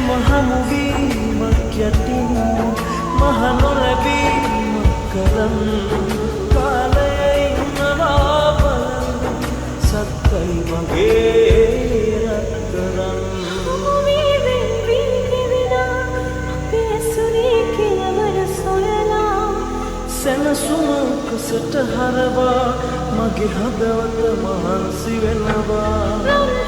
හමුවීමක් යටින් මහ නොලැබීමක් කරන් කාලයේ ඉන්නවා බලන්න සත්තයි මගේ රත්තරන් හමුවී වෙන්වී නිවිලා අපේ ඇසුරේ කෙලවර සොයලා සැනසුමකසට හරවා මගේ හදවත මහන්සි වෙනවා